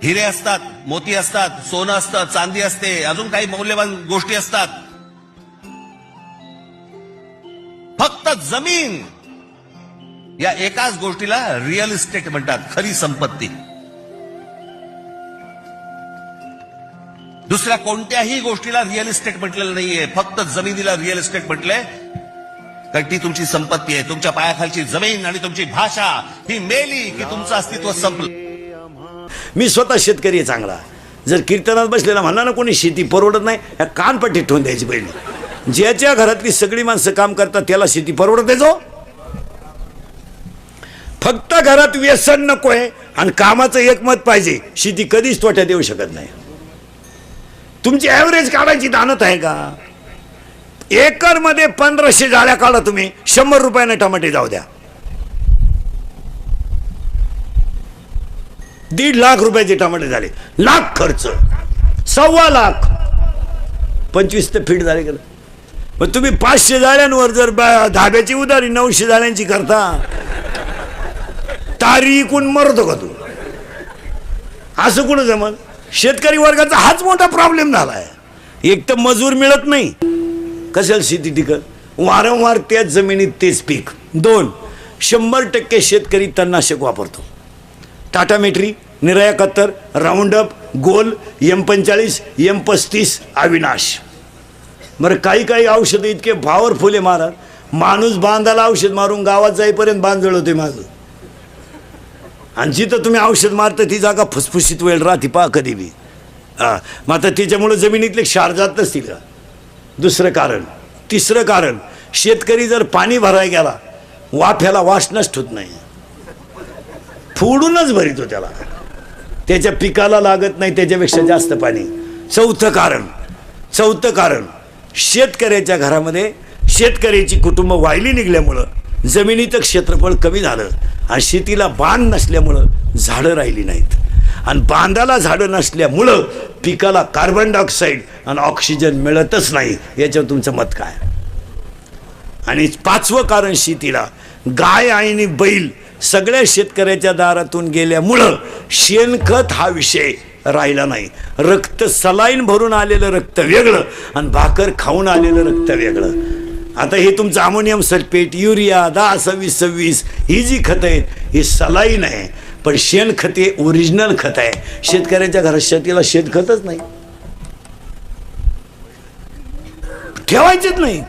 हिरे असतात, मोती असतात, सोनं असतं, चांदी असते, अजून काही मौल्यवान गोष्टी असतात. फक्त जमीन या एकाच गोष्टीला रिअल इस्टेट म्हणतात, खरी संपत्ती. दुसऱ्या कोणत्याही गोष्टीला रिअल इस्टेट म्हटलेलं नाहीये, फक्त जमिनीला रिअल इस्टेट म्हटलंय. कारण ती तुमची संपत्ती आहे. तुमच्या पायाखालची जमीन आणि तुमची भाषा ही मेली की तुमचं अस्तित्व संपलं. मी स्वतः शेतकरी आहे चांगला. जर कीर्तनात बसलेला म्हणा ना कोणी शेती परवडत नाही, या कानपट्टीत ठेवून द्यायची पहिली. ज्याच्या घरातली सगळी माणसं काम करतात त्याला शेती परवडत आहे. जो फक्त घरात व्यसन नकोय आणि कामाचं एकमत पाहिजे, शेती कधीच तोट्यात येऊ शकत नाही. तुमची ॲव्हरेज काढायची दानत आहे का? एकर मध्ये 1500 जाळ्या काढा तुम्ही, 100 रुपयाने टमाटे जाऊ द्या. 1.5 लाख रुपयाचे टमाटे झाले. लाख खर्च, 1.25 लाख, 25 तर फीट झाले. मग तुम्ही 500 जाळ्यांवर जर धाब्याची उधारी 900 जाळ्यांची करता, तारी इकून मरतो का तू? असं कुठं जमल? शेतकरी वर्गाचा हाच मोठा प्रॉब्लेम झालाय. एक तर मजूर मिळत नाही, कशाला शेती टिकल? वारंवार त्याच जमिनीत तेच पीक. 2, 100% शेतकरी तणनाशक वापरतो. टाटा मेट्री, निराया कत्तर, राऊंडअप, गोल, M45, M35, अविनाश. बरं काही काही औषधं इतके पॉवरफुल आहे महाराज, माणूस बांधाला औषध मारून गावात जाईपर्यंत बांध जळवते माझं. आणि जिथं तुम्ही औषध मारता ती जागा फुसफुशीत वेळ राहते पहा कधी बी. मग आता त्याच्यामुळे जमिनीतले क्षार जात नसतील का? दुसरं कारण. तिसरं कारण, शेतकरी जर पाणी भरायला गेला, वाफ्याला वास नष्ट होत नाही, फोडूनच भरितो त्याला, त्याच्या पिकाला लागत नाही त्याच्यापेक्षा जास्त पाणी. चौथं कारण, शेतकऱ्याच्या घरामध्ये शेतकऱ्याची कुटुंब वाहिली निघल्यामुळं जमिनीचं क्षेत्रफळ कमी झालं आणि शेतीला बांध नसल्यामुळं झाडं राहिली नाहीत. आणि बांधाला झाडं नसल्यामुळं पिकाला कार्बन डायऑक्साईड आणि ऑक्सिजन मिळतच नाही. याच्यावर तुमचं मत काय? आणि 5वं कारण, शेतीला गाय आणि बैल सगळ्या शेतकऱ्याच्या दारातून गेल्यामुळं शेणखत हा विषय राहिला नाही. रक्त सलाईन भरून आलेलं रक्त वेगळं आणि भाकर खाऊन आलेलं रक्त वेगळं. आता हे तुमचं अमोनियम सल्फेट, युरिया, 10-26-26 ही जी खतं आहेत ही सलाईन आहे, पण शेणखत हे ओरिजिनल खत आहे. शेतकऱ्याच्या घरात शेतीला शेणखतच नाही, ठेवायचंच नाही.